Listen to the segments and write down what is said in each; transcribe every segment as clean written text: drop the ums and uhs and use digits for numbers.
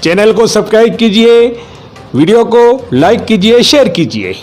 Channel को subscribe कीजिए, video को लाइक कीजिए, शेयर कीजिए।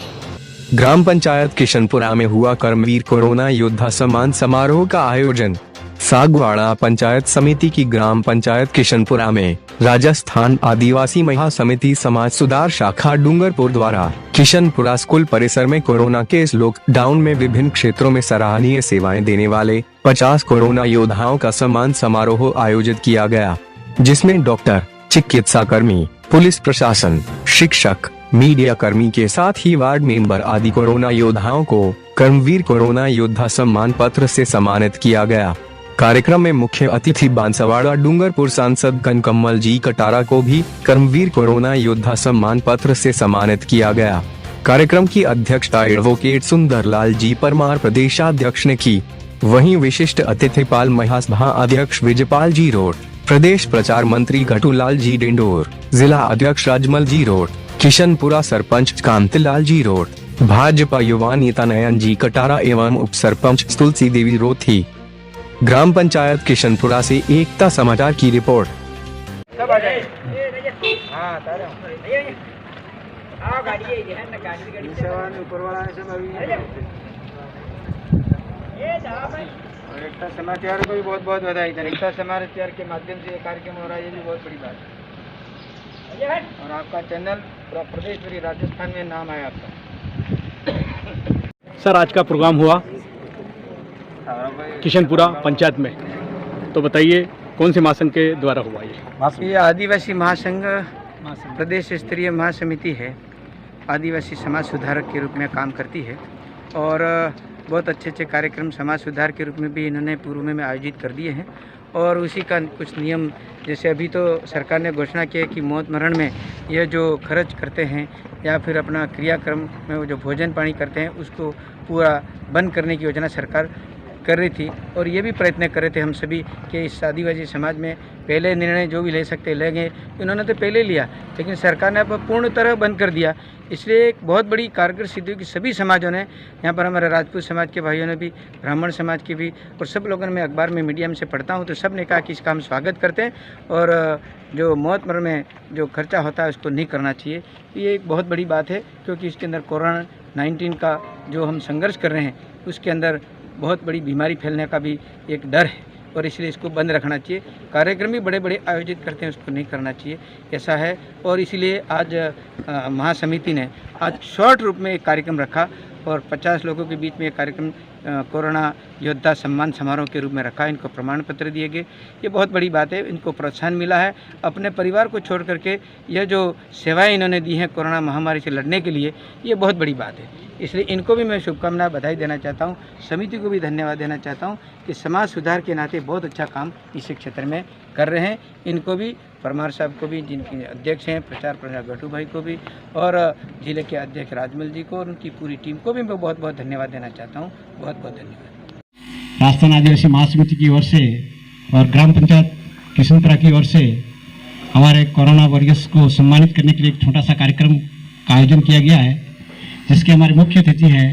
ग्राम पंचायत किशनपुरा में हुआ कर्मवीर कोरोना योद्धा सम्मान समारोह का आयोजन। सागवाड़ा पंचायत समिति की ग्राम पंचायत किशनपुरा में राजस्थान आदिवासी महासमिति समाज सुधार शाखा डूंगरपुर द्वारा किशनपुरा स्कूल परिसर में कोरोना के इस लॉकडाउन में विभिन्न क्षेत्रों में सराहनीय सेवाएं देने वाले 50 कोरोना योद्धाओं का सम्मान समारोह आयोजित किया गया, जिसमें डॉक्टर, चिकित्सा कर्मी, पुलिस प्रशासन, शिक्षक, मीडिया कर्मी के साथ ही वार्ड मेंबर आदि कोरोना योद्धाओं को कर्मवीर कोरोना योद्धा सम्मान पत्र से सम्मानित किया गया। कार्यक्रम में मुख्य अतिथि बांसवाड़ा डूंगरपुर सांसद कनकमल जी कटारा को भी कर्मवीर कोरोना योद्धा सम्मान पत्र से सम्मानित किया गया। कार्यक्रम की अध्यक्षता एडवोकेट सुंदरलाल जी परमार प्रदेशाध्यक्ष ने की। वहीं विशिष्ट अतिथि पाल महासभा अध्यक्ष विजयपाल जी रोड, प्रदेश प्रचार मंत्री घटूलाल जी डिंडोर, जिला अध्यक्ष राजमल जी रोड, किशनपुरा सरपंच कांतिलाल जी रोड, भाजपा युवा नेता नयन जी कटारा एवं उप सरपंच तुलसी देवी रोथी। ग्राम पंचायत किशनपुरा से एकता समाचार की रिपोर्ट। एकता समाचार को भी बहुत बहुत बधाई। एकता समाचार के माध्यम से ये कार्यक्रम हो रहा है, ये भी बहुत बड़ी बात है। और आपका चैनल पूरा प्रदेश पूरी राजस्थान में नाम आया आपका। सर, आज का प्रोग्राम हुआ किशनपुरा पंचायत में, तो बताइए कौन से महासंघ के द्वारा हुआ ये आदिवासी महासंघ प्रदेश स्तरीय महासमिति है। आदिवासी समाज सुधारक के रूप में काम करती है और बहुत अच्छे अच्छे कार्यक्रम समाज सुधार के रूप में भी इन्होंने पूर्व में आयोजित कर दिए हैं। और उसी का कुछ नियम, जैसे अभी तो सरकार ने घोषणा की है कि मौत मरण में यह जो खर्च करते हैं या फिर अपना क्रियाक्रम में वो जो भोजन पानी करते हैं उसको पूरा बंद करने की योजना सरकार कर रही थी। और ये भी प्रयत्न कर रहे थे हम सभी कि इस आदिवासी समाज में पहले निर्णय जो भी ले सकते लेंगे, इन्होंने तो पहले लिया, लेकिन सरकार ने अब पूर्ण तरह बंद कर दिया। इसलिए एक बहुत बड़ी कारगर सिद्धि हुई कि सभी समाजों ने, यहाँ पर हमारे राजपूत समाज के भाइयों ने भी, ब्राह्मण समाज के भी, और सब लोगों ने, मैं अखबार में मीडिया में से पढ़ता हूँ तो सब ने कहा कि इसका हम स्वागत करते हैं और जो मौत मरण में जो खर्चा होता है उसको नहीं करना चाहिए। ये एक बहुत बड़ी बात है, क्योंकि इसके अंदर कोरोना-19 का जो हम संघर्ष कर रहे हैं उसके अंदर बहुत बड़ी बीमारी फैलने का भी एक डर है और इसलिए इसको बंद रखना चाहिए। कार्यक्रम भी बड़े बड़े आयोजित करते हैं, उसको नहीं करना चाहिए, ऐसा है। और इसलिए आज महासमिति ने आज शॉर्ट रूप में एक कार्यक्रम रखा और 50 लोगों के बीच में एक कार्यक्रम कोरोना योद्धा सम्मान समारोह के रूप में रखा। इनको प्रमाण पत्र दिए गए, ये बहुत बड़ी बात है। इनको प्रोत्साहन मिला है अपने परिवार को छोड़ करके, यह जो सेवाएं इन्होंने दी हैं कोरोना महामारी से लड़ने के लिए, ये बहुत बड़ी बात है। इसलिए इनको भी मैं शुभकामनाएं, बधाई देना चाहता हूँ। समिति को भी धन्यवाद देना चाहता हूँ कि समाज सुधार के नाते बहुत अच्छा काम इस क्षेत्र में कर रहे हैं। इनको भी, परमार साहब को भी, जिनके अध्यक्ष हैं प्रचार प्रसार घटू भाई को भी, और जिले के अध्यक्ष राजमल जी को और उनकी पूरी टीम को भी मैं बहुत बहुत धन्यवाद देना चाहता हूँ। बहुत बहुत धन्यवाद। राजस्थान आदिवासी महासमिति की ओर से और ग्राम पंचायत किशनपुरा की ओर से हमारे कोरोना वॉरियर्स को सम्मानित करने के लिए एक छोटा सा कार्यक्रम का आयोजन किया गया है, जिसके हमारे मुख्य अतिथि हैं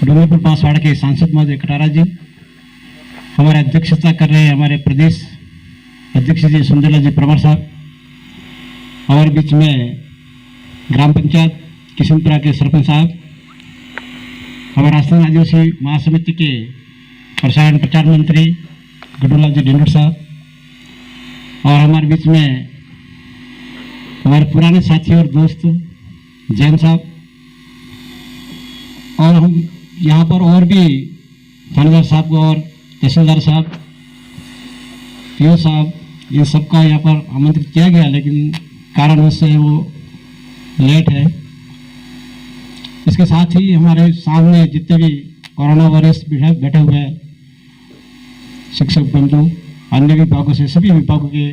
डूंगरपुर बांसवाड़ा के सांसद महोदय कटारा जी। हमारे अध्यक्षता कर रहे हैं हमारे प्रदेश अध्यक्ष जी सुंदरलाल जी परमार साहब। हमारे बीच में ग्राम पंचायत किशनपुरा के सरपंच साहब, हमारे राजस्थान आदिवासी महासमिति के प्रसारण प्रचार मंत्री घटूलाल जी डिंडोर साहब, और हमारे बीच में हमारे पुराने साथी और दोस्त जैन साहब, और हम यहाँ पर और भी थानेदार साहब और तहसीलदार साहब, पीओ साहब, इन सबका यहाँ पर आमंत्रित किया गया, लेकिन कारणवश से वो लेट है। इसके साथ ही हमारे सामने जितने भी कोरोना वॉरियर्स बैठे हुए हैं, शिक्षक बंधु, अन्य विभागों से, सभी विभागों के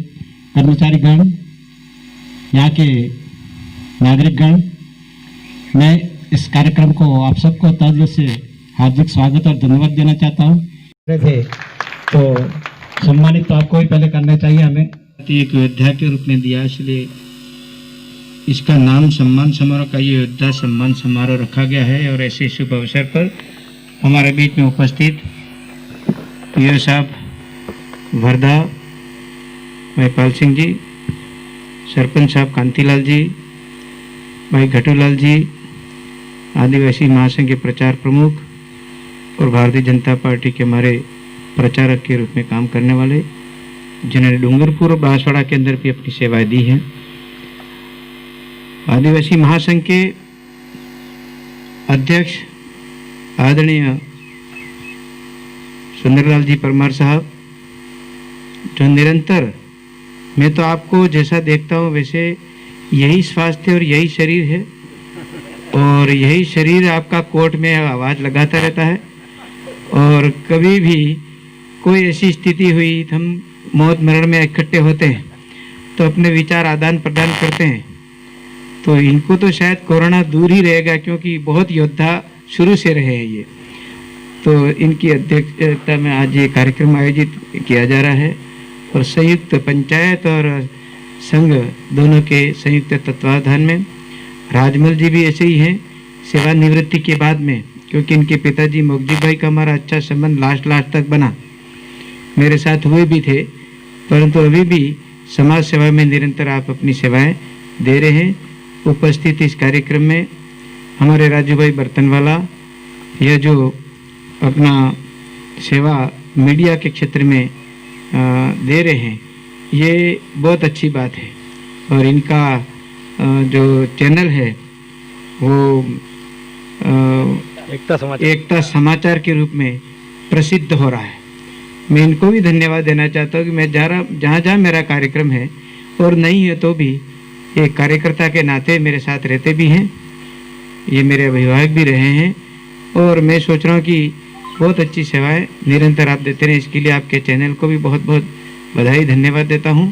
कर्मचारीगण, यहाँ के नागरिकगण, मैं इस कार्यक्रम को आप सबको तहे दिल से हार्दिक स्वागत और धन्यवाद देना चाहता हूँ। थे तो सम्मानित तो आपको ही पहले करना चाहिए, हमें एक योद्धा के रूप में दिया, इसलिए इसका नाम सम्मान समारोह का ये योद्धा सम्मान समारोह रखा गया है। और ऐसे शुभ अवसर पर हमारे बीच में उपस्थित पीओ साहब वर्धा, महिपाल सिंह जी, सरपंच साहब कांतीलाल जी, भाई घटूलाल जी, आदिवासी महासंघ के प्रचार प्रमुख और भारतीय जनता पार्टी के हमारे प्रचारक के रूप में काम करने वाले, जिन्होंने डूंगरपुर और बांसवाड़ा के अंदर भी अपनी सेवाएं दी हैं। आदिवासी महासंघ के अध्यक्ष आदरणीय सुंदरलाल जी परमार साहब, जो निरंतर, मैं तो आपको जैसा देखता हूँ वैसे यही स्वास्थ्य और यही शरीर है, और यही शरीर आपका कोर्ट में आवाज़ लगाता रहता है। और कभी भी कोई ऐसी स्थिति हुई, हम मौत मरण में इकट्ठे होते हैं तो अपने विचार आदान प्रदान करते हैं। तो इनको तो शायद कोरोना दूर ही रहेगा, क्योंकि बहुत योद्धा शुरू से रहे हैं ये। तो इनकी अध्यक्षता में आज ये कार्यक्रम आयोजित किया जा रहा है, और संयुक्त पंचायत और संघ दोनों के संयुक्त तत्वाधान में। राजमल जी भी ऐसे ही हैं, सेवानिवृत्ति के बाद में, क्योंकि इनके पिताजी मोगजी भाई का हमारा अच्छा संबंध लास्ट तक बना, मेरे साथ हुए भी थे, परंतु अभी भी समाज सेवा में निरंतर आप अपनी सेवाएं दे रहे हैं। उपस्थित इस कार्यक्रम में हमारे राजू भाई बर्तनवाला, यह जो अपना सेवा मीडिया के क्षेत्र में दे रहे हैं, ये बहुत अच्छी बात है। और इनका जो चैनल है वो एकता समाचार के रूप में प्रसिद्ध हो रहा है। मैं इनको भी धन्यवाद देना चाहता हूँ कि मैं जहाँ जहाँ मेरा कार्यक्रम है, और नहीं है तो भी एक कार्यकर्ता के नाते मेरे साथ रहते भी हैं, ये मेरे अभिभावक भी रहे हैं, और मैं सोच रहा हूँ कि बहुत अच्छी सेवाएं निरंतर आप देते हैं। इसके लिए आपके चैनल को भी बहुत बहुत बधाई धन्यवाद देता हूँ।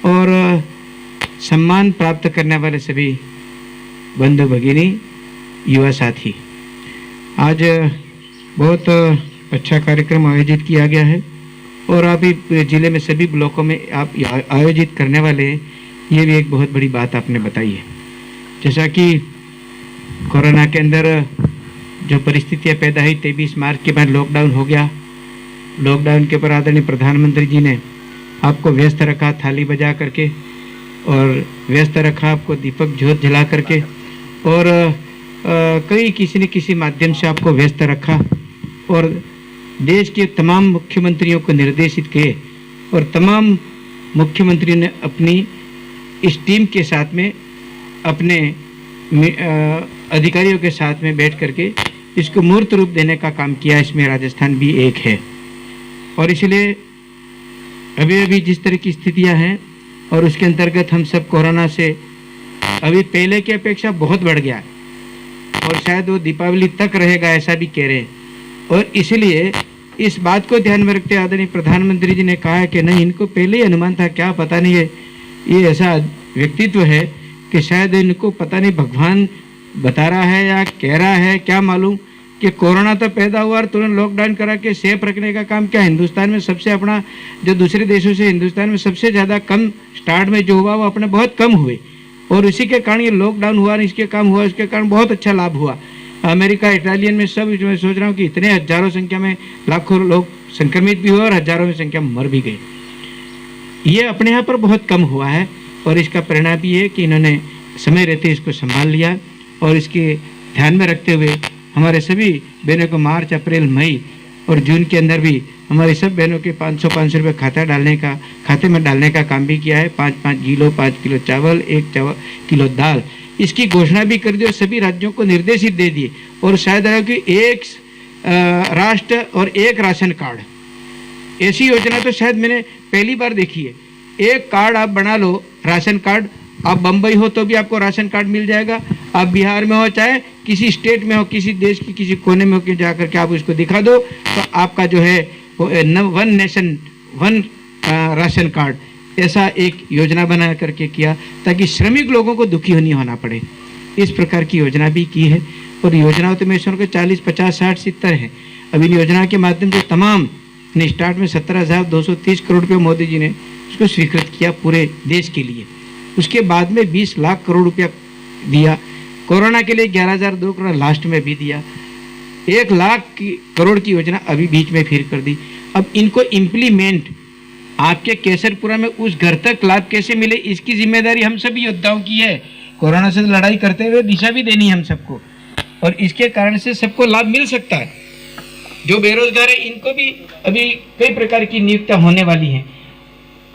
और सम्मान प्राप्त करने वाले सभी बंधु भगिनी, युवा साथी, आज बहुत अच्छा कार्यक्रम आयोजित किया गया है, और अभी जिले में सभी ब्लॉकों में आप आयोजित करने वाले हैं, ये भी एक बहुत बड़ी बात आपने बताई है। जैसा कि कोरोना के अंदर जो परिस्थितियां पैदा हुई, 23 मार्च के बाद लॉकडाउन हो गया। लॉकडाउन के ऊपर आदरणीय प्रधानमंत्री जी ने आपको व्यस्त रखा थाली बजा करके, और व्यस्त रखा आपको दीपक ज्योत जला करके, और कई किसी न किसी माध्यम से आपको व्यस्त रखा, और देश के तमाम मुख्यमंत्रियों को निर्देशित किए, और तमाम मुख्यमंत्रियों ने अपनी इस टीम के साथ में, अपने अधिकारियों के साथ में बैठ करके इसको मूर्त रूप देने का काम किया। इसमें राजस्थान भी एक है, और इसलिए अभी अभी जिस तरह की स्थितियां हैं, और उसके अंतर्गत हम सब कोरोना से अभी पहले की अपेक्षा बहुत बढ़ गया है, और शायद वो दीपावली तक रहेगा ऐसा भी कह रहे हैं। और इसलिए इस बात को ध्यान में रखते आदरणीय प्रधानमंत्री जी ने कहा है कि नहीं, इनको पहले ही अनुमान था, क्या पता नहीं है, ये ऐसा व्यक्तित्व है कि शायद इनको पता नहीं भगवान बता रहा है या कह रहा है, क्या मालूम, कि कोरोना तो पैदा हुआ और तुरंत लॉकडाउन करा के सेफ रखने का काम क्या। हिंदुस्तान में सबसे अपना, जो दूसरे देशों से हिंदुस्तान में सबसे ज़्यादा कम स्टार्ट में जो हुआ वो अपने बहुत कम हुए, और इसी के कारण ये लॉकडाउन हुआ, इसके काम हुआ, इसके कारण बहुत अच्छा लाभ हुआ। अमेरिका, इटालियन में सब, मैं सोच रहा हूँ कि इतने हजारों संख्या में, लाखों लोग संक्रमित भी हुए और हजारों में संख्या में मर भी गए। ये अपने यहाँ पर बहुत कम हुआ है, और इसका परिणाम ये है कि इन्होंने समय रहते इसको संभाल लिया, और इसके ध्यान में रखते हुए हमारे सभी बहनों को मार्च, अप्रैल, मई और जून के अंदर भी हमारी सब बहनों के 500 रुपये खाते में डालने का काम भी किया है। 5 किलो चावल, 1 किलो दाल, इसकी घोषणा भी कर दी और सभी राज्यों को निर्देशित दे दिए। और शायद है कि एक राष्ट्र और एक राशन कार्ड, ऐसी योजना तो शायद मैंने पहली बार देखी है। एक कार्ड आप बना लो, राशन कार्ड, आप बम्बई हो तो भी आपको राशन कार्ड मिल जाएगा, आप बिहार में हो, चाहे किसी स्टेट में हो, किसी देश की किसी कोने में हो, कि जाकर के आप उसको दिखा दो तो आपका जो है one nation one ration card, ऐसा एक योजना बना करके किया, ताकि श्रमिक लोगों को दुखी नहीं होना पड़े। इस प्रकार की योजना भी की है। और योजनाओं तो मैं सुन 40, 50, 60, 70 है। अब इन योजना के माध्यम से तमाम ने स्टार्ट में 17,230 करोड़ रुपये मोदी जी ने उसको स्वीकृत किया पूरे देश के लिए। उसके बाद में 20 लाख करोड़ रुपया दिया। कोरोना के लिए 11,002 करोड़ लास्ट में भी दिया। 1 लाख करोड़ की योजना अभी बीच में फिर कर दी। अब इनको इम्प्लीमेंट आपके केसरपुरा में उस घर तक लाभ कैसे मिले, इसकी जिम्मेदारी हम सभी योद्धाओं की है। कोरोना से लड़ाई करते हुए दिशा भी देनी है हम सबको, और इसके कारण से सबको लाभ मिल सकता है। जो बेरोजगार है इनको भी अभी कई प्रकार की नियुक्तियां होने वाली हैं।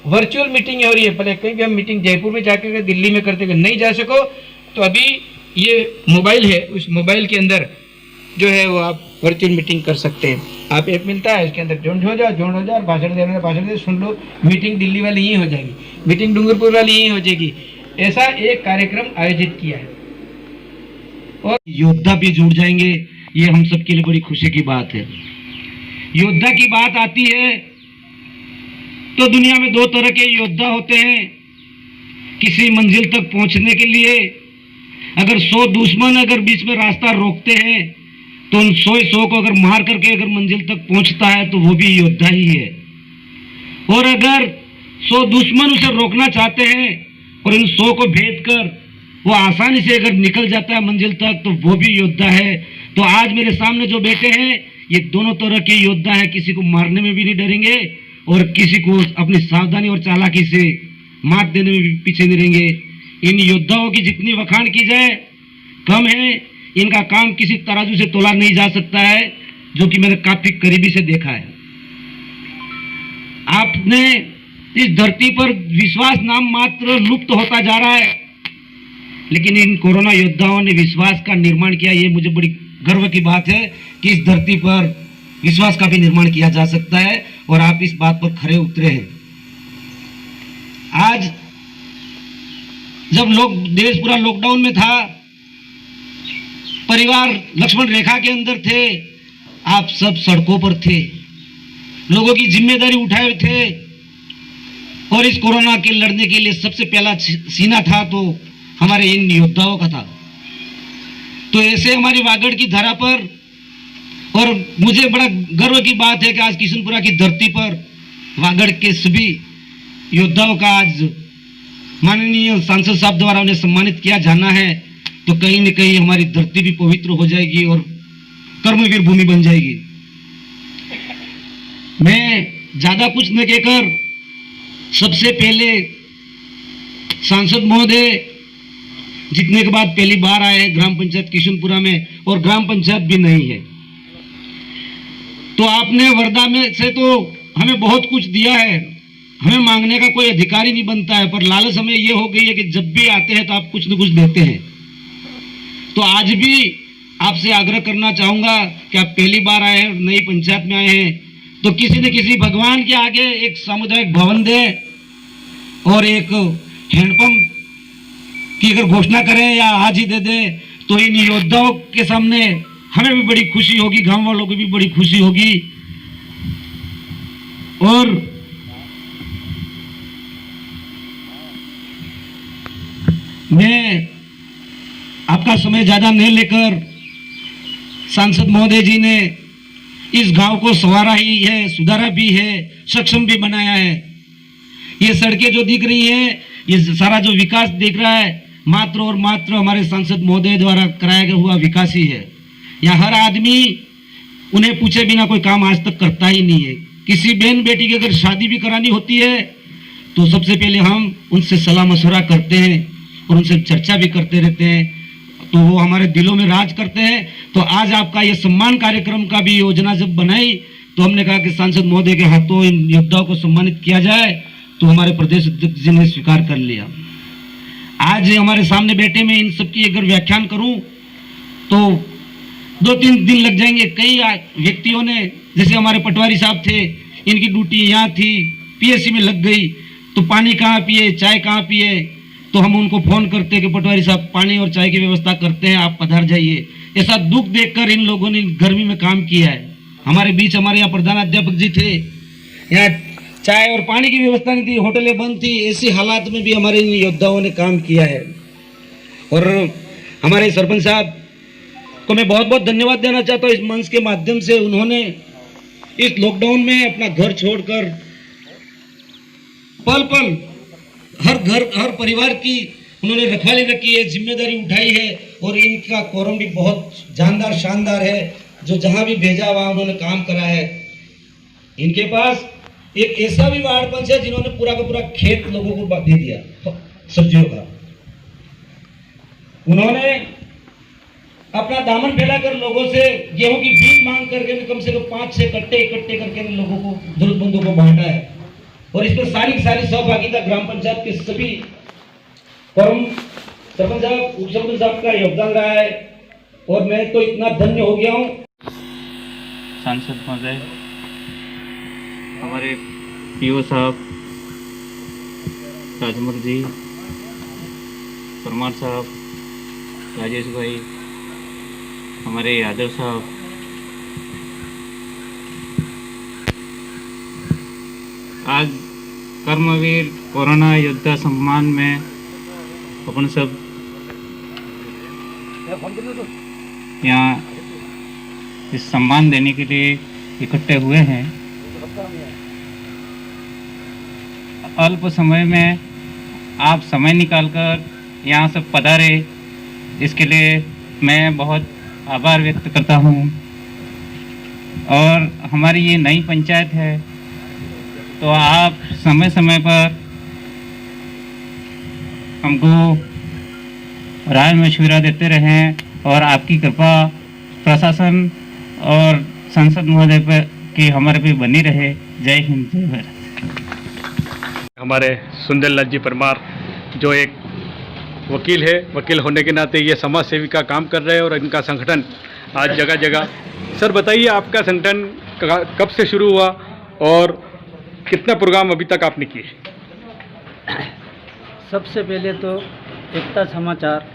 वर्चुअल मीटिंग हो रही है, पहले कहीं भी हम मीटिंग जयपुर में जाकर दिल्ली में करते हुए नहीं जा सको तो अभी ये मोबाइल है, उस मोबाइल के अंदर जो है वो आप वर्चुअल मीटिंग कर सकते हैं। आप ऐप मिलता है, उसके अंदर ज्वाइन हो जाओ, भाषण देने भाषण दे सुन लो, मीटिंग दिल्ली वाली ही हो जाएगी, मीटिंग डूंगरपुर वाली ही हो जाएगी। ऐसा एक कार्यक्रम आयोजित किया है और योद्धा भी जुड़ जाएंगे, ये हम सबके लिए बड़ी खुशी की बात है। योद्धा की बात आती है तो दुनिया में दो तरह के योद्धा होते हैं। किसी मंजिल तक पहुंचने के लिए अगर 100 दुश्मन अगर बीच में रास्ता रोकते हैं तो उन 100 को अगर मार करके अगर मंजिल तक पहुंचता है तो वो भी योद्धा ही है। और अगर 100 दुश्मन उसे रोकना चाहते हैं और इन 100 को भेद कर वो आसानी से अगर निकल जाता है मंजिल तक तो वो भी योद्धा है। तो आज मेरे सामने जो बैठे हैं ये दोनों तरह के योद्धा हैं, किसी को मारने में भी नहीं डरेंगे और किसी को अपनी सावधानी और चालाकी से मात देने में भी पीछे नहीं रहेंगे। इन योद्धाओं की जितनी वखाण की जाए कम है, इनका काम किसी तराजू से तोला नहीं जा सकता है, जो कि मैंने काफी करीबी से देखा है। आपने इस धरती पर विश्वास नाम मात्र लुप्त होता जा रहा है, लेकिन इन कोरोना योद्धाओं ने विश्वास का निर्माण किया। ये मुझे बड़ी गर्व की बात है कि इस धरती पर विश्वास का भी निर्माण किया जा सकता है और आप इस बात पर खरे उतरे हैं। आज जब देश पूरा लॉकडाउन में था, परिवार लक्ष्मण रेखा के अंदर थे, आप सब सड़कों पर थे, लोगों की जिम्मेदारी उठाए थे और इस कोरोना के लड़ने के लिए सबसे पहला सीना था तो हमारे इन योद्धाओं का था। तो ऐसे हमारी वागड़ की धरा पर, और मुझे बड़ा गर्व की बात है कि आज किशनपुरा की धरती पर वागड़ के सभी योद्धाओं का आज माननीय सांसद साहब द्वारा उन्हें सम्मानित किया जाना है, तो कहीं न कहीं हमारी धरती भी पवित्र हो जाएगी और कर्मवीर भूमि बन जाएगी। मैं ज्यादा कुछ न कहकर सबसे पहले सांसद महोदय जीतने के बाद पहली बार आए हैं ग्राम पंचायत किशनपुरा में और ग्राम पंचायत भी नहीं है, तो आपने वर्धा में से तो हमें बहुत कुछ दिया है, हमें मांगने का कोई अधिकारी नहीं बनता है, पर लालच हमें ये हो गई है कि जब भी आते हैं तो आप कुछ न कुछ देते हैं। तो आज भी आपसे आग्रह करना चाहूंगा कि आप पहली बार आए हैं, नई पंचायत में आए हैं, तो किसी न किसी भगवान के आगे एक सामुदायिक भवन दें और एक हैंडपंप की अगर घोषणा करें या आज ही दे दें, तो इन योद्धाओं के सामने हमें भी बड़ी खुशी होगी, गांव वालों को भी बड़ी खुशी होगी। और मैं आपका समय ज्यादा नहीं लेकर, सांसद महोदय जी ने इस गांव को संवारा ही है, सुधारा भी है, सक्षम भी बनाया है। ये सड़कें जो दिख रही हैं, ये सारा जो विकास दिख रहा है, मात्र और मात्र हमारे सांसद महोदय द्वारा कराया हुआ विकास ही है। यहाँ हर आदमी उन्हें पूछे बिना कोई काम आज तक करता ही नहीं है। किसी बहन बेटी की अगर शादी भी करानी होती है तो सबसे पहले हम उनसे सलाह मशवरा करते हैं और उनसे चर्चा भी करते रहते हैं, तो वो हमारे दिलों में राज करते हैं। तो आज आपका ये सम्मान कार्यक्रम का भी योजना जब बनाई तो हमने कहा कि सांसद महोदय के हाथों इन योद्धाओं को सम्मानित किया जाए, तो हमारे प्रदेश अध्यक्ष जी ने स्वीकार कर लिया। आज हमारे सामने बैठे मैं इन सबकी अगर व्याख्यान करूं तो 2-3 दिन लग जाएंगे। कई व्यक्तियों ने, जैसे हमारे पटवारी साहब थे, इनकी ड्यूटी यहाँ थी, पीएससी में लग गई, तो पानी कहाँ पिए, चाय कहाँ पिए, तो हम उनको फोन करते कि पटवारी साहब पानी और चाय की व्यवस्था करते हैं, आप पधार जाइए। ऐसा दुख देखकर इन लोगों ने गर्मी में काम किया है। हमारे बीच हमारे यहाँ प्रधानाध्यापक जी थे, यहाँ चाय और पानी की व्यवस्था नहीं थी, होटलें बंद थी, ऐसी हालात में भी हमारे इन योद्धाओं ने काम किया है। और हमारे सरपंच साहब को मैं बहुत बहुत धन्यवाद देना चाहता हूँ इस मंच के माध्यम से। उन्होंने इस लॉकडाउन में अपना घर छोड़कर पल पल हर परिवार की उन्होंने रखवाली रखी है, जिम्मेदारी उठाई है, और इनका कोरम भी बहुत जानदार शानदार है। जो जहां भी भेजा वहां उन्होंने काम करा है। इनके पास एक ऐसा भी वार्ड पंच है जिन्होंने पूरा का पूरा खेत लोगों को दे दिया सब्जियों का। उन्होंने अपना दामन फैलाकर लोगों से गेहूं की भीख मांग करके कम से कम 5-6 कट्टे इकट्ठे करके लोगों को, जरूरतमंदों को बांटा है। और इस पर सारी सहभागिता ग्राम पंचायत के सभी सरपंच साहब, उप सरपंच साहब का योगदान रहा है और मैं तो इतना धन्य हो गया हूँ। सांसद महोदय, हमारे पीओ साहब, राजमल जी, परमार साहब, राजेश भाई, हमारे यादव साहब, आज कर्मवीर कोरोना योद्धा सम्मान में अपन सब यहाँ इस सम्मान देने के लिए इकट्ठे हुए हैं। अल्प समय में आप समय निकालकर यहाँ सब पधारे, इसके लिए मैं बहुत आभार व्यक्त करता हूँ। और हमारी ये नई पंचायत है, तो आप समय समय पर हमको राय मशविरा देते रहें और आपकी कृपा प्रशासन और संसद महोदय पर की हमारे पे बनी रहे। जय हिंद, जय भारत। हमारे सुंदरलाल जी परमार जो एक वकील है, वकील होने के नाते ये समाज सेवी का काम कर रहे हैं और इनका संगठन आज जगह जगह। सर बताइए, आपका संगठन कब से शुरू हुआ और कितना प्रोग्राम अभी तक आपने किए? सबसे पहले तो एकता समाचार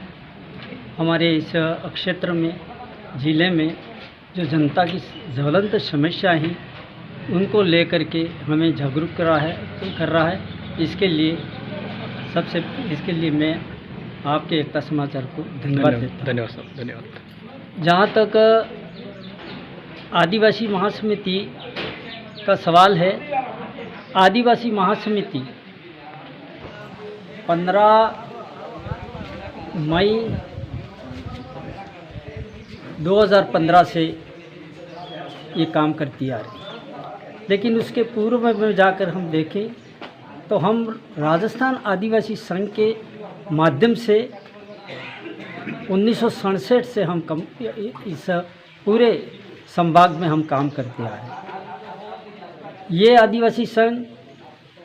हमारे इस क्षेत्र में, ज़िले में जो जनता की ज्वलंत समस्या हैं उनको लेकर के हमें जागरूक कर रहा है। इसके लिए मैं आपके एकता समाचार को धन्यवाद देता हूँ। धन्यवाद साहब, धन्यवाद। जहाँ तक आदिवासी महासमिति का सवाल है, आदिवासी महासमिति 15 मई 2015 से ये काम करती आ रही, लेकिन उसके पूर्व में जाकर हम देखें तो हम राजस्थान आदिवासी संघ के माध्यम से 1967 से हम इस पूरे संभाग में हम काम करते आ रहे हैं। ये आदिवासी संघ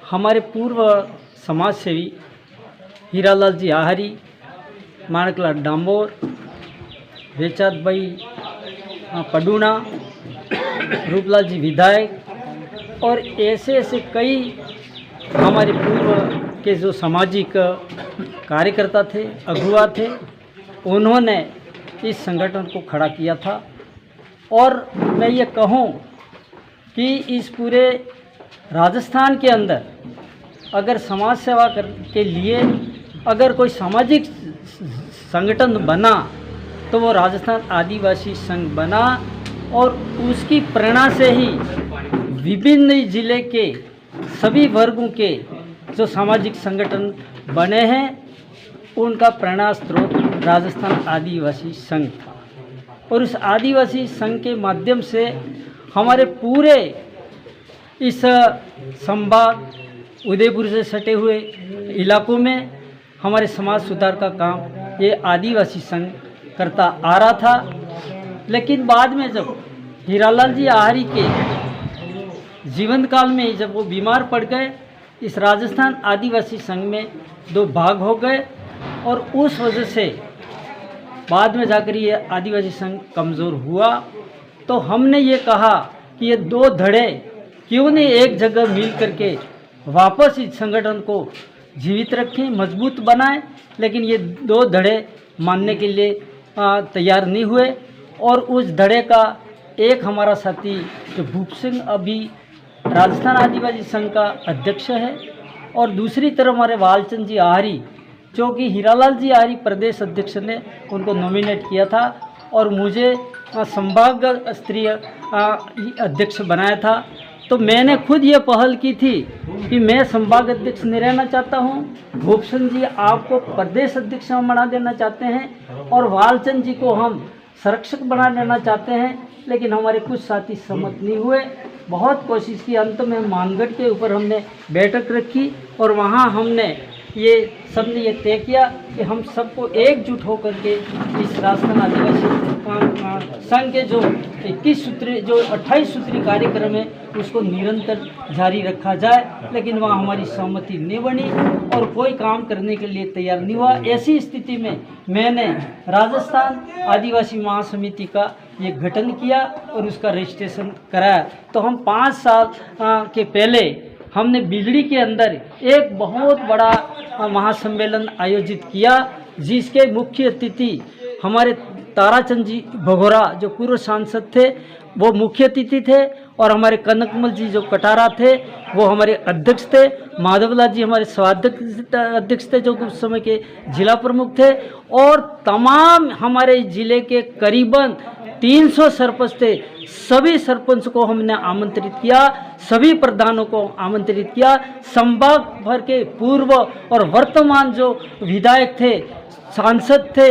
हमारे पूर्व समाज सेवी हीरालाल जी आहारी, माणकलाल डांबोर, वेचात भाई पडूना, रूपलाल जी विधायक और ऐसे कई हमारे पूर्व के जो सामाजिक कार्यकर्ता थे, अगुवा थे, उन्होंने इस संगठन को खड़ा किया था। और मैं ये कहूँ कि इस पूरे राजस्थान के अंदर अगर समाज सेवा के लिए अगर कोई सामाजिक संगठन बना तो वो राजस्थान आदिवासी संघ बना, और उसकी प्रेरणा से ही विभिन्न जिले के सभी वर्गों के जो सामाजिक संगठन बने हैं उनका प्रेरणा स्रोत राजस्थान आदिवासी संघ था। और उस आदिवासी संघ के माध्यम से हमारे पूरे इस संभाग उदयपुर से सटे हुए इलाकों में हमारे समाज सुधार का काम ये आदिवासी संघ करता आ रहा था। लेकिन बाद में जब हीरालाल जी आहारी के जीवन काल में जब वो बीमार पड़ गए, इस राजस्थान आदिवासी संघ में 2 भाग हो गए और उस वजह से बाद में जाकर ये आदिवासी संघ कमज़ोर हुआ। तो हमने ये कहा कि ये 2 धड़े क्यों नहीं एक जगह मिल करके वापस इस संगठन को जीवित रखें, मजबूत बनाएं। लेकिन ये 2 धड़े मानने के लिए तैयार नहीं हुए। और उस धड़े का एक हमारा साथी जो भूप सिंह अभी राजस्थान आदिवासी संघ का अध्यक्ष है, और दूसरी तरफ हमारे वालचंद जी आहारी जो कि हीरालाल जी आहारी प्रदेश अध्यक्ष ने उनको नॉमिनेट किया था और मुझे संभाग स्तरीय अध्यक्ष बनाया था। तो मैंने खुद ये पहल की थी कि मैं संभाग अध्यक्ष नहीं रहना चाहता हूँ, भूपचंद जी आपको प्रदेश अध्यक्ष हम बना देना चाहते हैं और वालचंद जी को हम संरक्षक बना लेना चाहते हैं, लेकिन हमारे कुछ साथी सहमत नहीं हुए। बहुत कोशिश की, अंत में मानगढ़ के ऊपर हमने बैठक रखी और वहाँ हमने सबने ये तय किया कि हम सबको एकजुट होकर के इस राजस्थान आदिवासी संघ के जो 28 सूत्री कार्यक्रम है उसको निरंतर जारी रखा जाए, लेकिन वहाँ हमारी सहमति नहीं बनी और कोई काम करने के लिए तैयार नहीं हुआ। ऐसी स्थिति में मैंने राजस्थान आदिवासी महासमिति का ये गठन किया और उसका रजिस्ट्रेशन कराया। तो हम 5 साल के पहले हमने बिजली के अंदर एक बहुत बड़ा महासम्मेलन आयोजित किया, जिसके मुख्य अतिथि हमारे ताराचंद जी भगोरा जो पूर्व सांसद थे वो मुख्य अतिथि थे, और हमारे कनकमल जी जो कटारा थे वो हमारे अध्यक्ष थे, माधवलाल जी हमारे स्वाध्यक्ष थे जो उस समय के जिला प्रमुख थे, और तमाम हमारे जिले के करीबन 300 सरपंच थे। सभी सरपंच को हमने आमंत्रित किया, सभी प्रधानों को आमंत्रित किया, संभाग भर के पूर्व और वर्तमान जो विधायक थे, सांसद थे,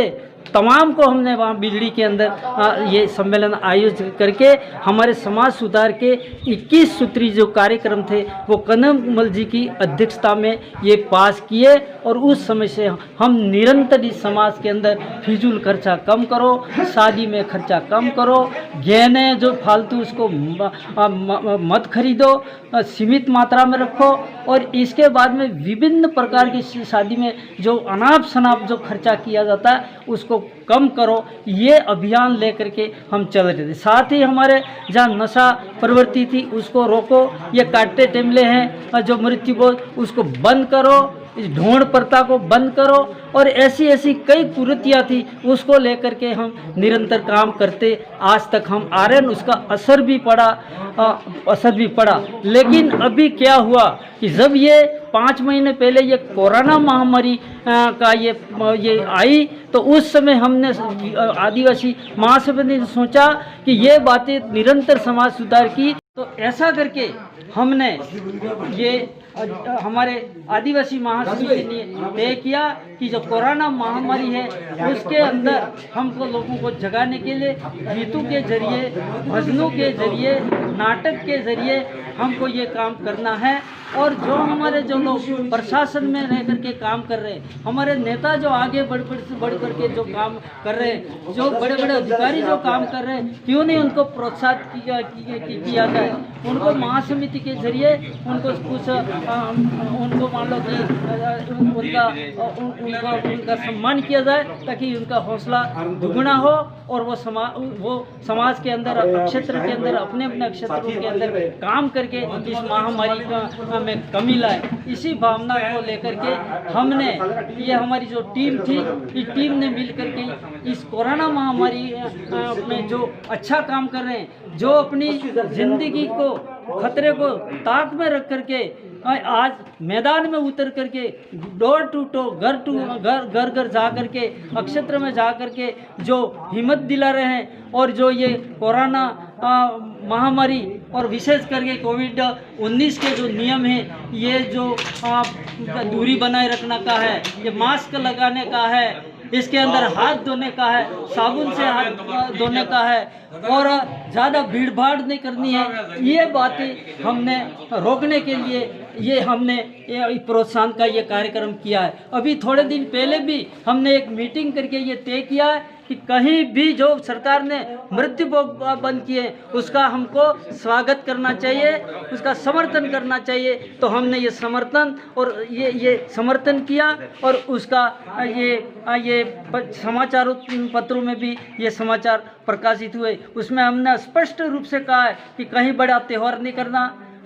तमाम को हमने वहाँ बिजली के अंदर ये सम्मेलन आयोजित करके हमारे समाज सुधार के 21 सूत्री जो कार्यक्रम थे वो कनकमल जी की अध्यक्षता में ये पास किए। और उस समय से हम निरंतर इस समाज के अंदर फिजूल खर्चा कम करो, शादी में खर्चा कम करो, गहने जो फालतू उसको मत खरीदो, सीमित मात्रा में रखो, और इसके बाद में विभिन्न प्रकार की शादी में जो अनाप शनाप जो खर्चा किया जाता है उसको कम करो। ये अभियान लेकर के हम चल रहे थे। साथ ही हमारे जहाँ नशा प्रवृत्ति थी उसको रोको, ये काटे टेमले हैं जो मृत्यु बोध उसको बंद करो, इस ढोंढ प्रथा को बंद करो, और ऐसी कई कुरीतियाँ थी उसको लेकर के हम निरंतर काम करते आज तक हम आ रहे हैं। उसका असर भी पड़ा। लेकिन अभी क्या हुआ कि जब ये 5 महीने पहले ये कोरोना महामारी का ये आई तो उस समय हमने आदिवासी महासमिति ने सोचा कि ये बातें निरंतर समाज सुधार की, तो ऐसा करके हमने ये हमारे आदिवासी महासमिति ने तय किया कि जो कोरोना महामारी है उसके अंदर हमको लोगों को जगाने के लिए गीतों के जरिए, भजनों के जरिए, नाटक के जरिए हमको ये काम करना है। और जो हमारे जो लोग प्रशासन में रह करके काम कर रहे हैं, हमारे नेता जो आगे बढ़ करके जो काम कर रहे हैं, जो बड़े बड़े अधिकारी जो काम कर रहे हैं, क्यों नहीं उनको प्रोत्साहित किया जाए, उनको महासमिति के जरिए उनको कुछ उनको मान लो कि उनका सम्मान किया जाए ताकि उनका हौसला दुगुना हो और वो समाज के अंदर क्षेत्र के अंदर अपने क्षेत्रों के अंदर काम करके इस महामारी में कमी लाए। इसी भावना को लेकर के हमने ये हमारी जो टीम थी, इस टीम ने मिलकर के इस कोरोना महामारी में जो अच्छा काम कर रहे हैं, जो अपनी जिंदगी को खतरे को ताक में रख करके आज मैदान में उतर करके डोर टू घर जा करके क्षेत्र में जा करके जो हिम्मत दिला रहे हैं, और जो ये कोरोना महामारी और विशेष करके कोविड-19 के जो नियम हैं, ये जो दूरी बनाए रखने का है, ये मास्क लगाने का है, इसके अंदर हाथ धोने का है, साबुन से हाथ धोने का है, और ज़्यादा भीड़ भाड़ नहीं करनी है। ये बातें हमने रोकने के लिए ये हमने प्रोत्साहन का ये कार्यक्रम किया है। अभी थोड़े दिन पहले भी हमने एक मीटिंग करके ये तय किया है कि कहीं भी जो सरकार ने मृत्यु बंद किए उसका हमको स्वागत करना चाहिए, उसका समर्थन करना चाहिए। तो हमने ये समर्थन और ये समर्थन किया, और उसका ये समाचार पत्रों में भी ये समाचार प्रकाशित हुए। उसमें हमने स्पष्ट रूप से कहा है कि कहीं बड़ा त्यौहार नहीं करना,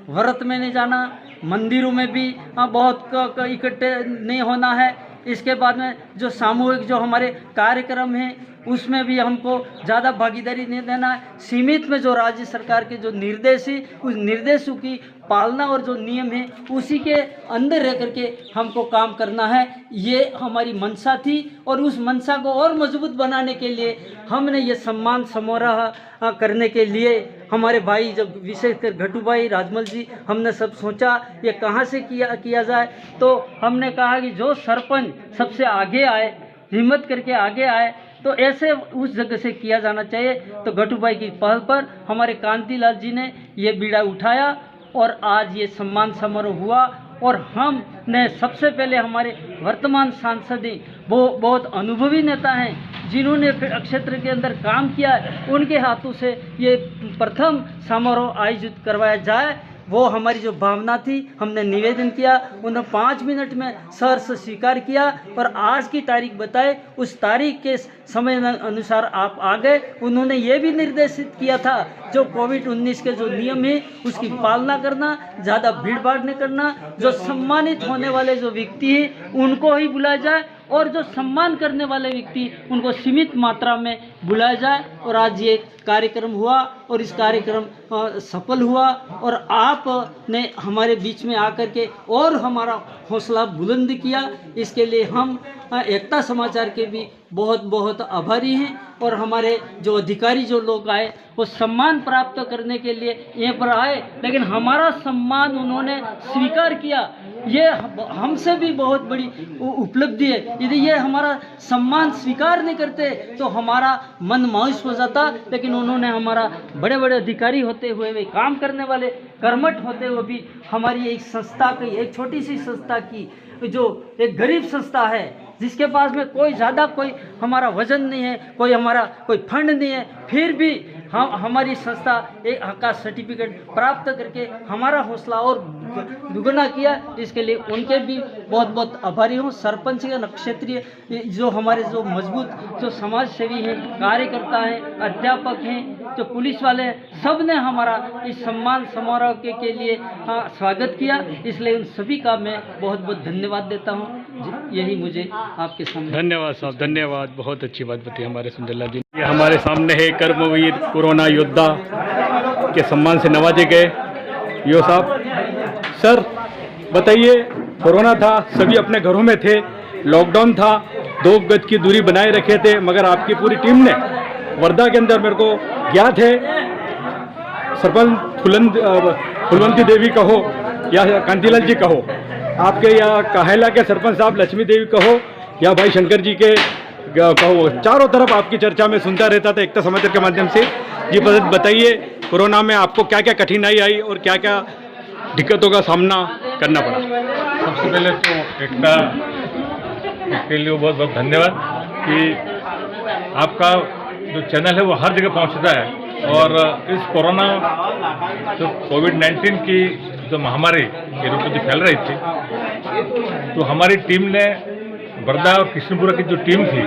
व्रत में नहीं जाना, मंदिरों में भी बहुत इकट्ठे नहीं होना है। इसके बाद में जो सामूहिक जो हमारे कार्यक्रम हैं उसमें भी हमको ज़्यादा भागीदारी नहीं देना है। सीमित में जो राज्य सरकार के जो निर्देश है उस निर्देशों की पालना और जो नियम है उसी के अंदर रह करके हमको काम करना है। ये हमारी मंशा थी, और उस मंशा को और मजबूत बनाने के लिए हमने ये सम्मान समारोह करने के लिए हमारे भाई जब विशेषकर घटू भाई राजमल जी, हमने सब सोचा ये कहाँ से किया जाए। तो हमने कहा कि जो सरपंच सबसे आगे आए, हिम्मत करके आगे आए, तो ऐसे उस जगह से किया जाना चाहिए। तो गठूभाई की पहल पर हमारे कांतिलाल जी ने ये बीड़ा उठाया और आज ये सम्मान समारोह हुआ। और हमने सबसे पहले हमारे वर्तमान सांसद वो बहुत अनुभवी नेता हैं जिन्होंने क्षेत्र के अंदर काम किया है, उनके हाथों से ये प्रथम समारोह आयोजित करवाया जाए। वो हमारी जो भावना थी, हमने निवेदन किया, उन्होंने 5 मिनट में सहर्ष स्वीकार किया और आज की तारीख बताए, उस तारीख के समय अनुसार आप आ गए। उन्होंने ये भी निर्देशित किया था जो कोविड-19 के जो नियम है उसकी पालना करना, ज़्यादा भीड़ भाड़ नहीं करना, जो सम्मानित होने वाले जो व्यक्ति हैं उनको ही बुलाया जाए और जो सम्मान करने वाले व्यक्ति उनको सीमित मात्रा में बुलाया जाए। और आज ये कार्यक्रम हुआ और इस कार्यक्रम सफल हुआ और आपने हमारे बीच में आकर के और हमारा हौसला बुलंद किया। इसके लिए हम एकता समाचार के भी बहुत बहुत आभारी हैं। और हमारे जो अधिकारी जो लोग आए वो सम्मान प्राप्त करने के लिए यहाँ पर आए, लेकिन हमारा सम्मान उन्होंने स्वीकार किया। ये हमसे भी बहुत बड़ी उपलब्धि है। यदि ये हमारा सम्मान स्वीकार नहीं करते तो हमारा मन मायूस हो जाता, लेकिन उन्होंने हमारा बड़े बड़े अधिकारी होते हुए भी, काम करने वाले कर्मठ होते हुए भी हमारी एक संस्था की, एक छोटी सी संस्था की, जो एक गरीब संस्था है जिसके पास में कोई ज़्यादा कोई हमारा वजन नहीं है, कोई हमारा कोई फंड नहीं है, फिर भी हम हमारी संस्था एक का सर्टिफिकेट प्राप्त करके हमारा हौसला और दुगना किया। इसके लिए उनके भी बहुत बहुत आभारी हूँ। सरपंच के क्षेत्रीय जो हमारे जो मजबूत जो समाज सेवी हैं, कार्यकर्ता हैं, अध्यापक हैं, जो पुलिस वाले हैं, सब ने हमारा इस सम्मान समारोह के लिए स्वागत किया। इसलिए उन सभी का मैं बहुत बहुत धन्यवाद देता हूँ। यही मुझे आपके सामने। धन्यवाद साहब, धन्यवाद। बहुत अच्छी बात बताई हमारे सुंदरलाल जी। ये हमारे सामने है कर्मवीर कोरोना योद्धा के सम्मान से नवाजे गए यो साहब। सर बताइए, कोरोना था, सभी अपने घरों में थे, लॉकडाउन था, 2 गज की दूरी बनाए रखे थे, मगर आपकी पूरी टीम ने वर्धा के अंदर, मेरे को ज्ञात है, सरपंच फुलवंती देवी कहो या कांतिलाल जी कहो, आपके या काहेला के सरपंच साहब लक्ष्मी देवी कहो या भाई शंकर जी के कहो, चारों तरफ आपकी चर्चा में सुनता रहता था एकता समाचार के माध्यम से। जी बताइए, कोरोना में आपको क्या क्या कठिनाई आई और क्या क्या दिक्कतों का सामना करना पड़ा? सबसे पहले तो एकता के लिए बहुत बहुत धन्यवाद कि आपका जो चैनल है वो हर जगह पहुंचता है। और इस कोरोना जो कोविड-19 की जो महामारी के रूप में जो फैल रही थी, तो हमारी टीम ने वर्धा और किशनपुरा की जो टीम थी,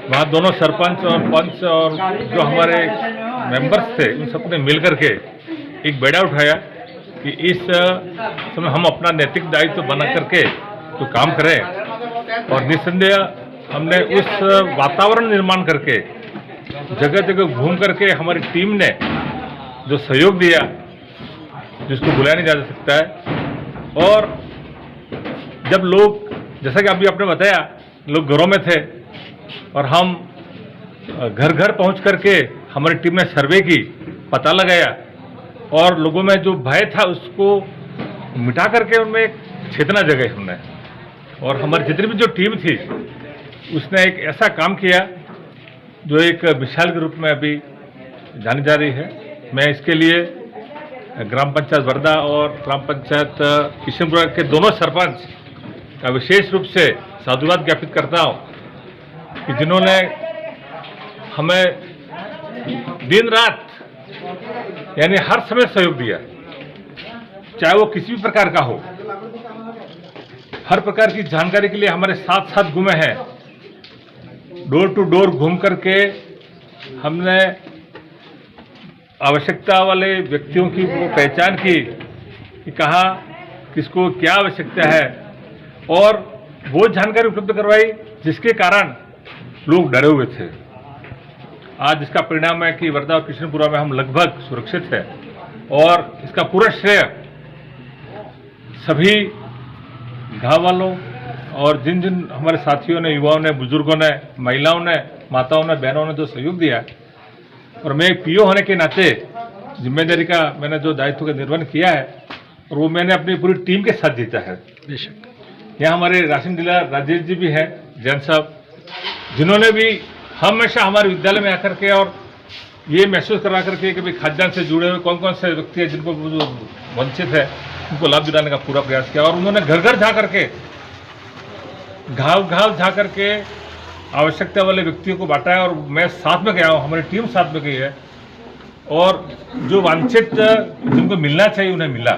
वहाँ दोनों सरपंच और पंच और जो हमारे मेंबर्स थे, उन सबने मिल करके एक बेड़ा उठाया कि इस समय हम अपना नैतिक दायित्व बना करके तो काम करें। और निस्संदेह हमने उस वातावरण निर्माण करके जगह जगह घूम करके हमारी टीम ने जो सहयोग दिया, जिसको बुलाया नहीं जा सकता है। और जब लोग, जैसा कि अभी आपने बताया, लोग घरों में थे और हम घर घर पहुंच करके हमारी टीम ने सर्वे की, पता लगाया और लोगों में जो भय था उसको मिटा करके उनमें एक चेतना जगाई हमने। और हमारी जितनी भी जो टीम थी उसने एक ऐसा काम किया जो एक मिसाल के रूप में अभी जानी जा रही है। मैं इसके लिए ग्राम पंचायत वर्धा और ग्राम पंचायत किशनपुरा के दोनों सरपंच का विशेष रूप से साधुवाद ज्ञापित करता हूँ कि जिन्होंने हमें दिन रात यानी हर समय सहयोग दिया, चाहे वो किसी भी प्रकार का हो। हर प्रकार की जानकारी के लिए हमारे साथ साथ घूमे हैं, डोर टू डोर घूम करके हमने आवश्यकता वाले व्यक्तियों की वो पहचान की कि कहाँ किसको क्या आवश्यकता है और वो जानकारी उपलब्ध करवाई जिसके कारण लोग डरे हुए थे। आज इसका परिणाम है कि वर्धा और किशनपुरा में हम लगभग सुरक्षित हैं और इसका पूरा श्रेय सभी गाँव वालों और जिन जिन हमारे साथियों ने, युवाओं ने, बुजुर्गों ने, महिलाओं ने, माताओं ने, बहनों ने जो सहयोग दिया। और मैं एक पीओ होने के नाते जिम्मेदारी का मैंने जो दायित्व का निर्वहन किया है और वो मैंने अपनी पूरी टीम के साथ जीता है। यहाँ हमारे राशन डीलर राजेश जी भी हैं, जैन साहब, जिन्होंने भी हमेशा हमारे विद्यालय में आकर के और ये महसूस करा करके कि भाई खाद्यान्न से जुड़े हुए कौन कौन से व्यक्ति हैं जिनको जो वंचित है उनको लाभ दिलाने का पूरा प्रयास किया। और उन्होंने घर घर जा करके घाव जा करके आवश्यकता वाले व्यक्तियों को बांटा है। और मैं साथ में गया हूँ, हमारी टीम साथ में गई है और जो वांछित जिनको मिलना चाहिए उन्हें मिला।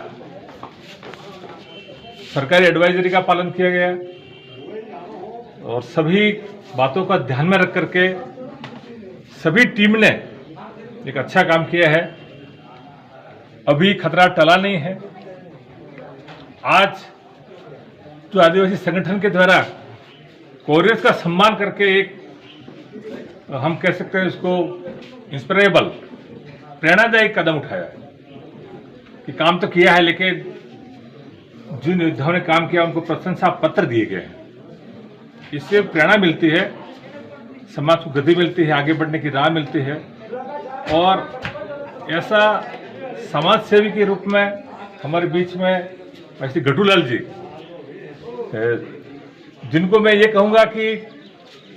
सरकारी एडवाइजरी का पालन किया गया और सभी बातों का ध्यान में रख करके सभी टीम ने एक अच्छा काम किया है। अभी खतरा टला नहीं है। आज जो आदिवासी संगठन के द्वारा कोरियर्स का सम्मान करके एक हम कह सकते हैं इसको इंस्पिरेबल प्रेरणादायी कदम उठाया है कि काम तो किया है, लेकिन जिन योद्धाओं ने काम किया उनको प्रशंसा पत्र दिए गए हैं। इससे प्रेरणा मिलती है, समाज को गति मिलती है, आगे बढ़ने की राह मिलती है। और ऐसा समाज सेवी के रूप में हमारे बीच में ऐसे गटूलाल जी, जिनको मैं ये कहूँगा कि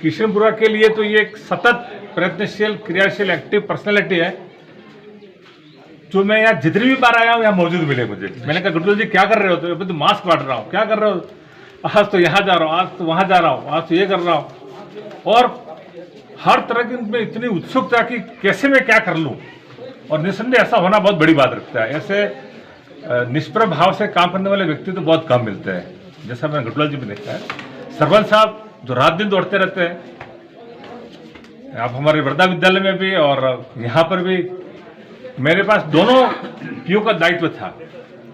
किशनपुरा के लिए तो ये एक सतत प्रयत्नशील क्रियाशील एक्टिव पर्सनैलिटी है, जो मैं यहाँ जितनी भी बार आया हूँ यहाँ मौजूद मिले मुझे। मैंने कहा गटूलाल जी क्या कर रहे हो? तो मास्क बांट रहा हूँ। क्या कर रहे हो? आज तो यहाँ जा रहा हूँ, आज तो वहाँ जा रहा हूँ, आज तो ये कर रहा हूँ। और हर तरह की उनमें इतनी उत्सुकता कि कैसे मैं क्या कर लूँ। और निस्संदेह ऐसा होना बहुत बड़ी बात रखता है। ऐसे निष्प्रभ भाव से काम करने वाले व्यक्ति तो बहुत कम मिलते हैं, जैसा मैंने गटूलाल जी में देखा है। सरपंच साहब जो रात दिन दौड़ते रहते हैं, आप हमारे वर्धा विद्यालय में भी और यहाँ पर भी मेरे पास दोनों पीओ का दायित्व था,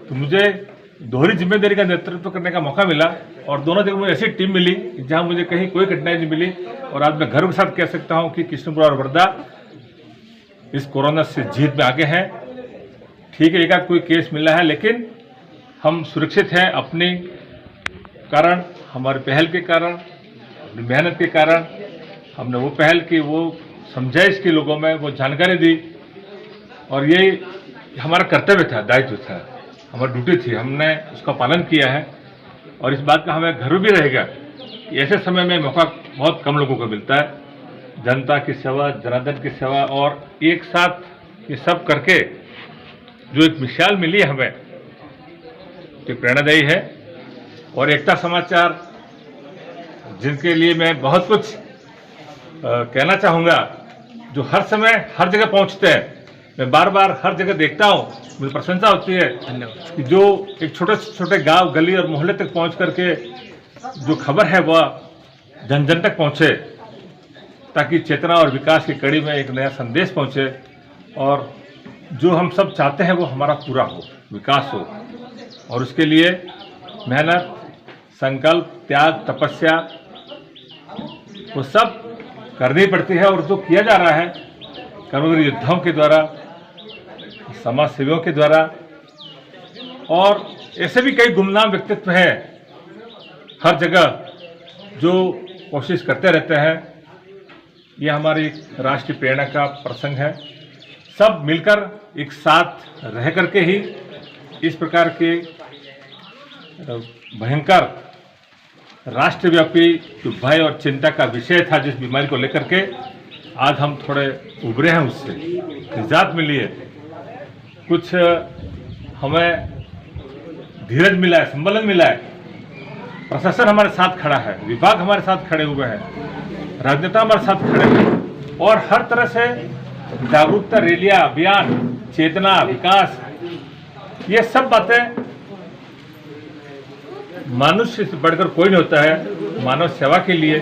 तो मुझे दोहरी जिम्मेदारी का नेतृत्व करने का मौका मिला। और दोनों जगह मुझे ऐसी टीम मिली जहां मुझे कहीं कोई कठिनाई नहीं मिली। और आज मैं गर्व के साथ कह सकता हूं कि किशनपुरा और वर्धा इस कोरोना से जीत में आगे हैं। ठीक है, एक आध कोई केस मिला है, लेकिन हम सुरक्षित हैं अपनी कारण, हमारी पहल के कारण, अपनी मेहनत के कारण। हमने वो पहल की, वो समझाइश की लोगों में, वो जानकारी दी। और ये हमारा कर्तव्य था, दायित्व था, हमारी ड्यूटी थी, हमने उसका पालन किया है। और इस बात का हमें गर्व भी रहेगा कि ऐसे समय में मौका बहुत कम लोगों को मिलता है। जनता की सेवा, जनार्दन की सेवा और एक साथ ये सब करके जो एक मिसाल मिली है हमें, तो प्रेरणादायी है। और एकता समाचार, जिनके लिए मैं बहुत कुछ कहना चाहूँगा, जो हर समय हर जगह पहुँचते हैं, मैं बार बार हर जगह देखता हूँ, मुझे प्रशंसा होती है कि जो एक छोटे छोटे गांव, गली और मोहल्ले तक पहुँच करके जो खबर है वह जन जन तक पहुँचे, ताकि चेतना और विकास की कड़ी में एक नया संदेश पहुँचे। और जो हम सब चाहते हैं वो हमारा पूरा हो, विकास हो। और उसके लिए मेहनत, संकल्प, त्याग, तपस्या वो सब करनी पड़ती है। और जो किया जा रहा है कर्मवीर योद्धाओं के द्वारा, समाज सेवियों के द्वारा, और ऐसे भी कई गुमनाम व्यक्तित्व हैं हर जगह जो कोशिश करते रहते हैं। ये हमारी राष्ट्रीय प्रेरणा का प्रसंग है। सब मिलकर एक साथ रह करके ही इस प्रकार के भयंकर राष्ट्रव्यापी जो भय और चिंता का विषय था, जिस बीमारी को लेकर के, आज हम थोड़े उभरे हैं, उससे निजात मिली है। कुछ हमें धीरज मिला है, संबलन मिला है। प्रशासन हमारे साथ खड़ा है, विभाग हमारे साथ खड़े हुए हैं, राजनेता हमारे साथ खड़े हैं। और हर तरह से जागरूकता रैलियां, अभियान, चेतना, विकास, ये सब बातें, मनुष्य से बढ़कर कोई नहीं होता है। मानव सेवा के लिए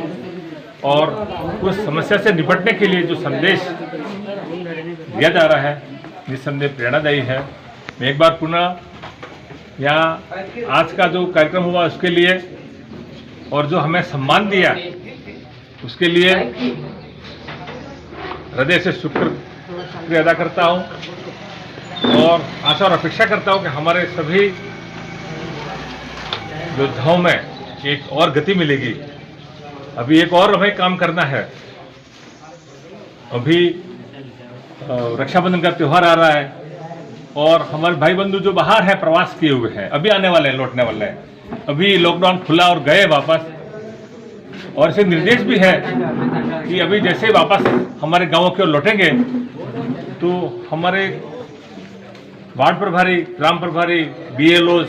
और उस समस्या से निपटने के लिए जो संदेश दिया जा रहा है, निस्संदेह प्रेरणादायी है। मैं एक बार पुनः यहाँ आज का जो कार्यक्रम हुआ उसके लिए और जो हमें सम्मान दिया उसके लिए हृदय से शुक्र अदा करता हूँ। और आशा और अपेक्षा करता हूँ कि हमारे सभी योद्धाओं में एक और गति मिलेगी। अभी एक और हमें काम करना है। अभी रक्षाबंधन का त्यौहार आ रहा है और हमारे भाई बंधु जो बाहर हैं, प्रवास किए हुए हैं, अभी आने वाले हैं, लौटने वाले हैं। अभी लॉकडाउन खुला और गए वापस, और इसे निर्देश भी है कि अभी जैसे वापस हमारे गाँव की ओर लौटेंगे तो हमारे वार्ड प्रभारी, ग्राम प्रभारी, BLOs,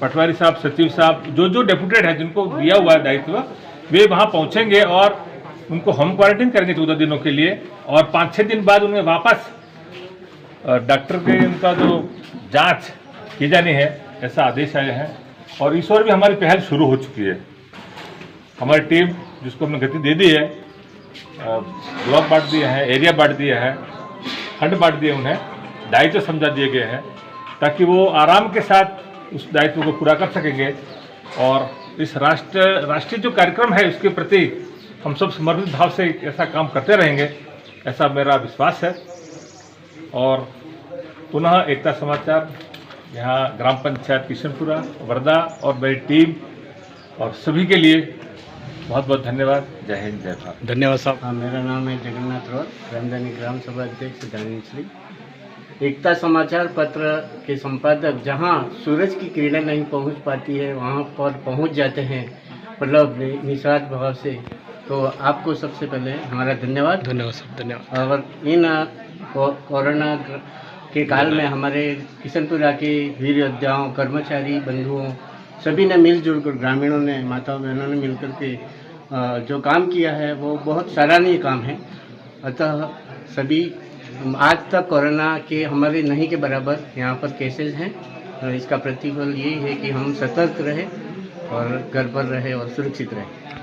पटवारी साहब, सचिव साहब, जो डेपुटेड है जिनको दिया हुआ है दायित्व, वे वहाँ पहुँचेंगे और उनको होम क्वारंटाइन करेंगे 14 दिनों के लिए, और 5-6 दिन बाद उन्हें वापस डॉक्टर के उनका जो जांच की जानी है, ऐसा आदेश आया है। और इस ओर भी हमारी पहल शुरू हो चुकी है। हमारी टीम जिसको हमने गति दे दी है, ब्लॉक बांट दिए हैं, एरिया बांट दिया है, खंड बांट दिए, उन्हें दायित्व समझा दिए गए हैं ताकि वो आराम के साथ उस दायित्व को पूरा कर सकेंगे। और इस राष्ट्रीय जो कार्यक्रम है उसके प्रति हम सब समर्पित भाव से ऐसा काम करते रहेंगे, ऐसा मेरा विश्वास है। और पुनः एकता समाचार यहाँ ग्राम पंचायत किशनपुरा, वर्धा और मेरी टीम और सभी के लिए बहुत बहुत धन्यवाद। जय हिंद, जय भारत। धन्यवाद साहब। हाँ, मेरा नाम है जगन्नाथ रॉय, रामधानी ग्राम सभा अध्यक्ष दानिशली। एकता समाचार पत्र के संपादक जहाँ सूरज की किरणें नहीं पहुँच पाती है वहाँ पर पहुँच जाते हैं मतलब निस्वार्थ भाव से। तो आपको सबसे पहले हमारा धन्यवाद। धन्यवाद साहब, धन्यवाद। और इन कोरोना के काल में हमारे किशनपुरा के वीर योद्धाओं, कर्मचारी बंधुओं सभी ने मिलजुल कर, ग्रामीणों ने, माताओं बहनों ने मिलकर के जो काम किया है वो बहुत सराहनीय काम है। अतः सभी आज तक कोरोना के हमारे नहीं के बराबर यहाँ पर केसेस हैं। इसका प्रतिफल यही है कि हम सतर्क रहे और घर पर रहे और सुरक्षित रहे।